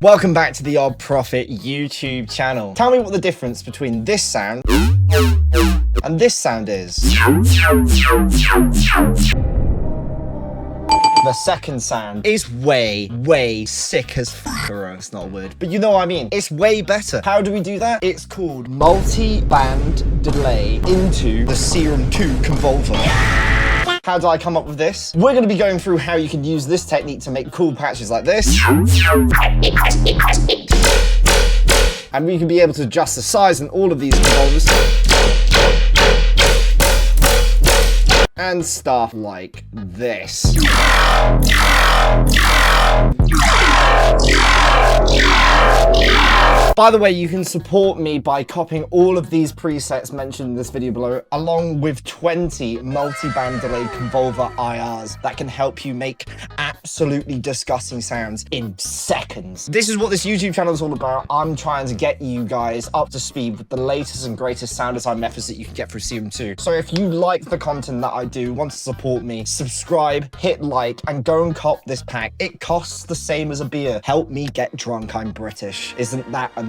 Welcome back to the Odd Prophet YouTube channel. Tell me what the difference between this sound and this sound is. The second sound is way sick as f. It's not a word, but you know what I mean. It's way better. How do we do that? It's called multi-band delay into the SERUM 2 Convolver. How did I come up with this? We're going to be going through how you can use this technique to make cool patches like this. And we can be able to adjust the size in all of these convolvers. And stuff like this. By the way, you can support me by copying all of these presets mentioned in this video below, along with 20 multi-band delayed convolver IRs that can help you make absolutely disgusting sounds in seconds. This is what this YouTube channel is all about. I'm trying to get you guys up to speed with the latest and greatest sound design methods that you can get through SERUM 2. So if you like the content that I do, want to support me, subscribe, hit like, and go and cop this pack. It costs the same as a beer. Help me get drunk, I'm British. Isn't that enough?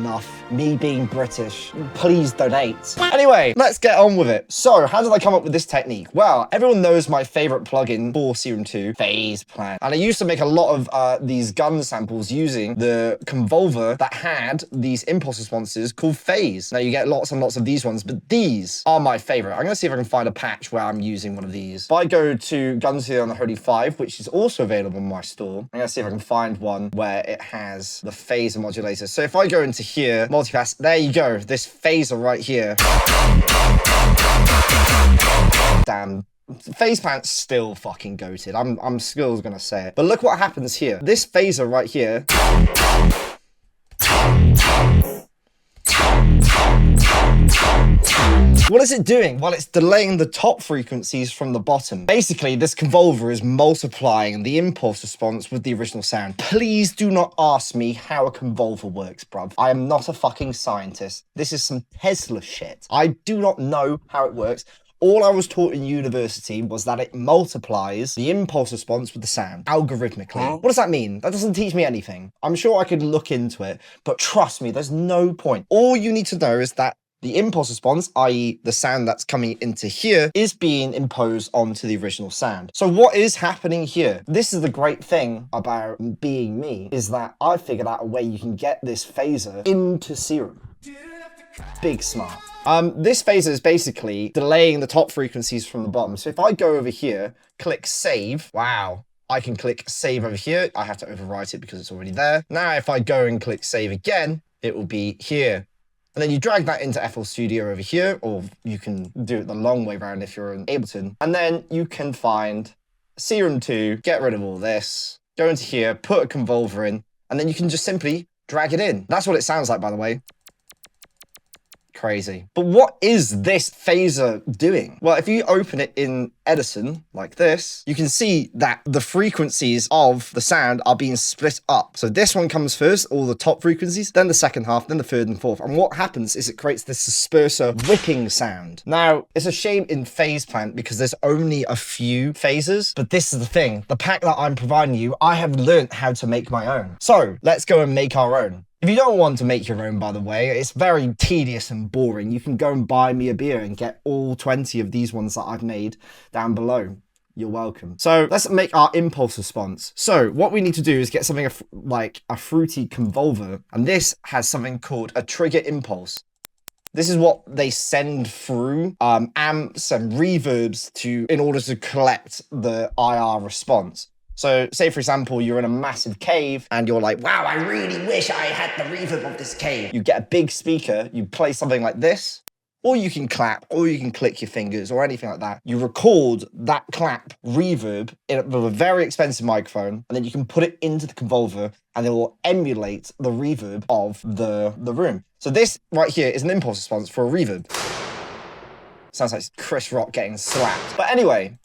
Me being British. Please donate. Anyway, let's get on with it. So, how did I come up with this technique? Well, everyone knows my favorite plugin for SERUM 2, Phase Plant. And I used to make a lot of these gun samples using the convolver that had these impulse responses called phase. Now, you get lots and lots of these ones, but these are my favorite. I'm going to see if I can find a patch where I'm using one of these. If I go to Guns Here on the Holy 5, which is also available in my store, I'm going to see if I can find one where it has the phaser modulator. So if I go into here, multipass, there you go, this phaser right here. Damn. Phase Plant's still fucking goated. I'm still gonna say it. But look what happens here. This phaser right here. What is it doing? Well, it's delaying the top frequencies from the bottom. Basically, this convolver is multiplying the impulse response with the original sound. Please do not ask me how a convolver works, bruv. I am not a fucking scientist. This is some Tesla shit. I do not know how it works. All I was taught in university was that it multiplies the impulse response with the sound algorithmically. What does that mean? That doesn't teach me anything. I'm sure I could look into it, but trust me, there's no point. All you need to know is that the impulse response, i.e. the sound that's coming into here, is being imposed onto the original sound. So what is happening here? This is the great thing about being me, is that I figured out a way you can get this phaser into SERUM. Big smart. This phaser is basically delaying the top frequencies from the bottom. So if I go over here, click save, wow. I can click save over here. I have to overwrite it because it's already there. Now, if I go and click save again, it will be here. And then you drag that into FL Studio over here, or you can do it the long way around if you're in Ableton. And then you can find SERUM 2, get rid of all this, go into here, put a convolver in, and then you can just simply drag it in. That's what it sounds like, by the way. Crazy. But what is this phaser doing? Well, if you open it in Edison like this, you can see that the frequencies of the sound are being split up. So this one comes first, all the top frequencies, then the second half, then the third and fourth. And what happens is it creates this disperser whipping sound. Now, it's a shame in Phase Plant because there's only a few phasers, but this is the thing. The pack that I'm providing you, I have learned how to make my own. So let's go and make our own. If you don't want to make your own, by the way, it's very tedious and boring. You can go and buy me a beer and get all 20 of these ones that I've made down below. You're welcome. So let's make our impulse response. So what we need to do is get something like a fruity convolver. And this has something called a trigger impulse. This is what they send through amps and reverbs in order to collect the IR response. So say, for example, you're in a massive cave and you're like, wow, I really wish I had the reverb of this cave. You get a big speaker, you play something like this, or you can clap, or you can click your fingers or anything like that. You record that clap reverb with a very expensive microphone, and then you can put it into the convolver and it will emulate the reverb of the room. So this right here is an impulse response for a reverb. Sounds like Chris Rock getting slapped. But anyway,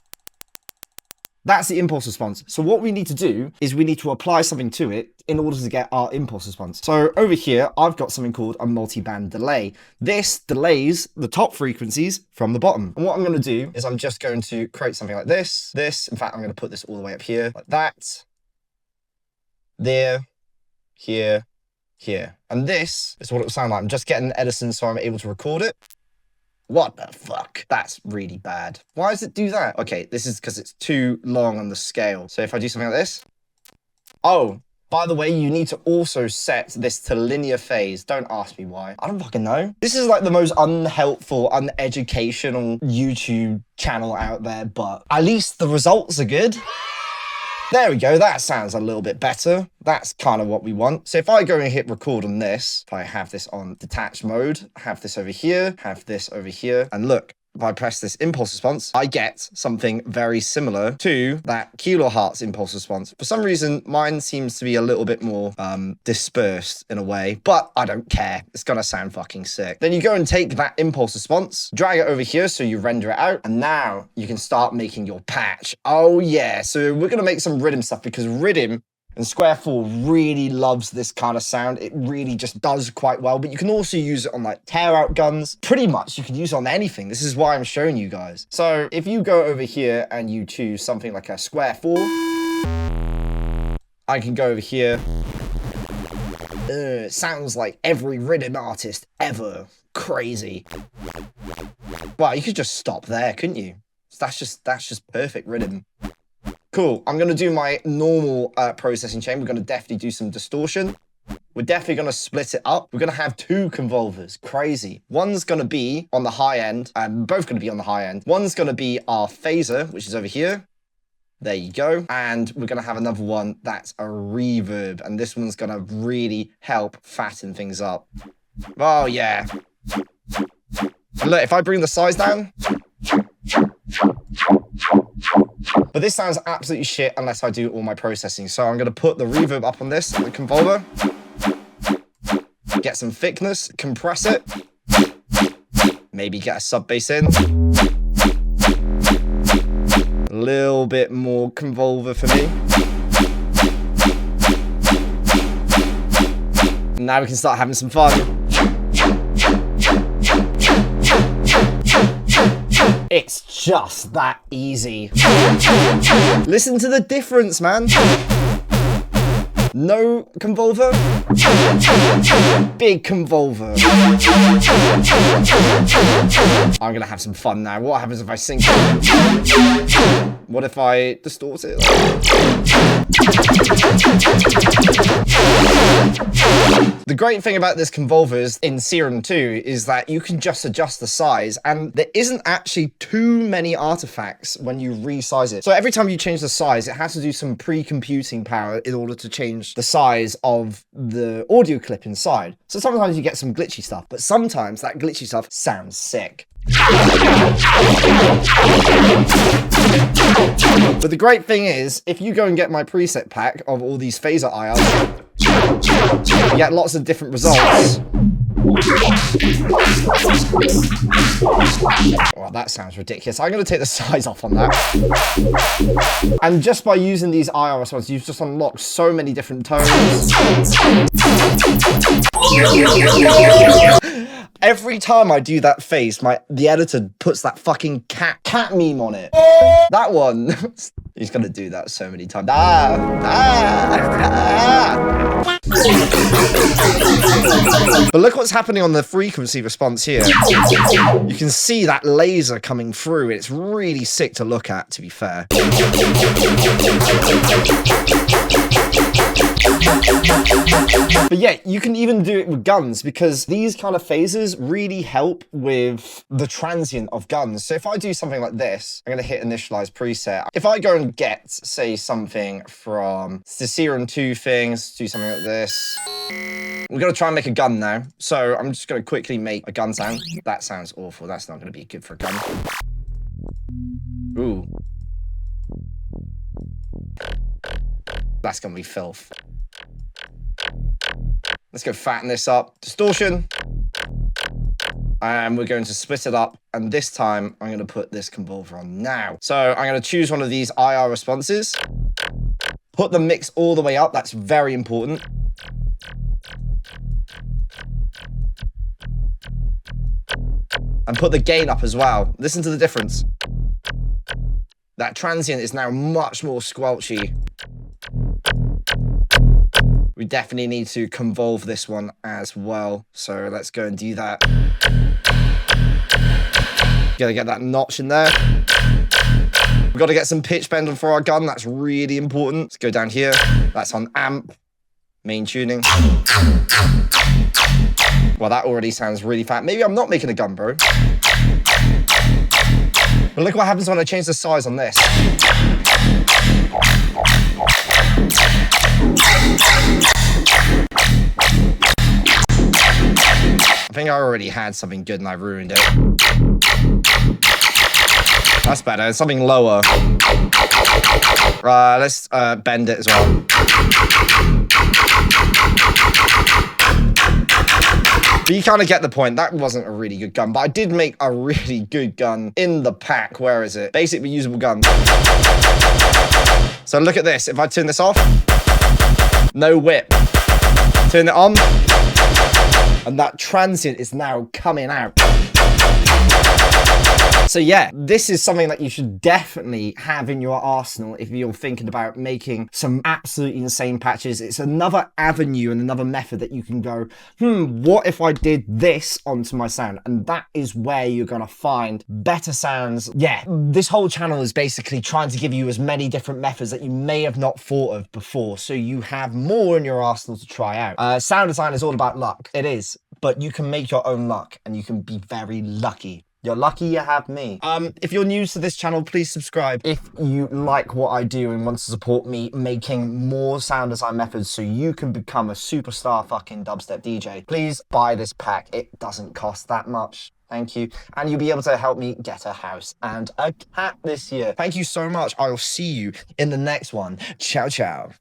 that's the impulse response. So what we need to do is we need to apply something to it in order to get our impulse response. So over here, I've got something called a multi-band delay. This delays the top frequencies from the bottom. And what I'm going to do is I'm just going to create something like this. In fact, I'm going to put this all the way up here like that. there, here, here. And this is what it will sound like. I'm just getting Edison so I'm able to record it. What the fuck? That's really bad. Why does it do that? Okay, this is because it's too long on the scale. So if I do something like this. Oh, by the way, you need to also set this to linear phase. Don't ask me why. I don't fucking know. This is like the most unhelpful, uneducational YouTube channel out there, but at least the results are good. There we go, that sounds a little bit better. That's kind of what we want. So if I go and hit record on this, if I have this on detached mode, have this over here, have this over here, and look, if I press this impulse response, I get something very similar to that kilohertz impulse response. For some reason, mine seems to be a little bit more dispersed in a way, but I don't care. It's gonna sound fucking sick. Then you go and take that impulse response, drag it over here so you render it out, and now you can start making your patch. Oh yeah, so we're gonna make some rhythm stuff because rhythm and Square 4 really loves this kind of sound. It really just does quite well, but you can also use it on like tear-out guns. Pretty much you can use it on anything. This is why I'm showing you guys. So if you go over here and you choose something like a Square 4, I can go over here. It sounds like every rhythm artist ever. Crazy. Well, you could just stop there, couldn't you? That's just perfect rhythm. Cool, I'm gonna do my normal processing chain. We're gonna definitely do some distortion. We're definitely gonna split it up. We're gonna have two convolvers, crazy. One's gonna be on the high end, both gonna be on the high end. One's gonna be our phaser, which is over here. There you go. And we're gonna have another one that's a reverb, and this one's gonna really help fatten things up. Oh yeah. And look, if I bring the size down, but this sounds absolutely shit unless I do all my processing. So I'm going to put the reverb up on this, the convolver. Get some thickness, compress it. Maybe get a sub bass in. A little bit more convolver for me. And now we can start having some fun. It's just that easy. Listen to the difference, man. No convolver. Big convolver. I'm gonna have some fun now. What happens if I sync it? What if I distort it? The great thing about this convolver is in Serum 2 is that you can just adjust the size, and there isn't actually too many artifacts when you resize it. So every time you change the size, it has to do some pre-computing power in order to change the size of the audio clip inside. So sometimes you get some glitchy stuff, but sometimes that glitchy stuff sounds sick. But the great thing is, if you go and get my preset pack of all these phaser IRs, you get lots of different results. Well, that sounds ridiculous. I'm going to take the size off on that. And just by using these IR responses, you've just unlocked so many different tones. Every time I do that face, the editor puts that fucking cat meme on it. That one. He's gonna do that so many times. But look what's happening on the frequency response here. You can see that laser coming through. It's really sick to look at, to be fair. But yeah, you can even do it with guns, because these kind of phasers really help with the transient of guns. So if I do something like this, I'm going to hit initialize preset. If I go and get, say, something from the Serum 2 things, do something like this. We're going to try and make a gun now. So I'm just going to quickly make a gun sound. That sounds awful. That's not going to be good for a gun. Ooh. That's going to be filth. Let's go fatten this up. Distortion. And we're going to split it up. And this time, I'm going to put this convolver on now. So I'm going to choose one of these IR responses. Put the mix all the way up. That's very important. And put the gain up as well. Listen to the difference. That transient is now much more squelchy. we definitely need to convolve this one as well. So let's go and do that. Gotta get that notch in there. We've got to get some pitch bend for our gun. That's really important. Let's go down here. That's on amp. Main tuning. Well, that already sounds really fat. Maybe I'm not making a gun, bro. But look what happens when I change the size on this. I think I already had something good and I ruined it. That's better. It's something lower. Let's bend it as well. But you kind of get the point. That wasn't a really good gun, but I did make a really good gun in the pack. Where is it? Basic reusable gun. So look at this. If I turn this off, no whip. Turn it on, and that transient is now coming out. So yeah, this is something that you should definitely have in your arsenal if you're thinking about making some absolutely insane patches. It's another avenue and another method that you can go, what if I did this onto my sound? And that is where you're going to find better sounds. Yeah, this whole channel is basically trying to give you as many different methods that you may have not thought of before, so you have more in your arsenal to try out. Sound design is all about luck. It is, but you can make your own luck and you can be very lucky. You're lucky you have me. If you're new to this channel, please subscribe. If you like what I do and want to support me making more sound design methods so you can become a superstar fucking dubstep DJ, please buy this pack. It doesn't cost that much. Thank you. And you'll be able to help me get a house and a cat this year. Thank you so much. I will see you in the next one. Ciao, ciao.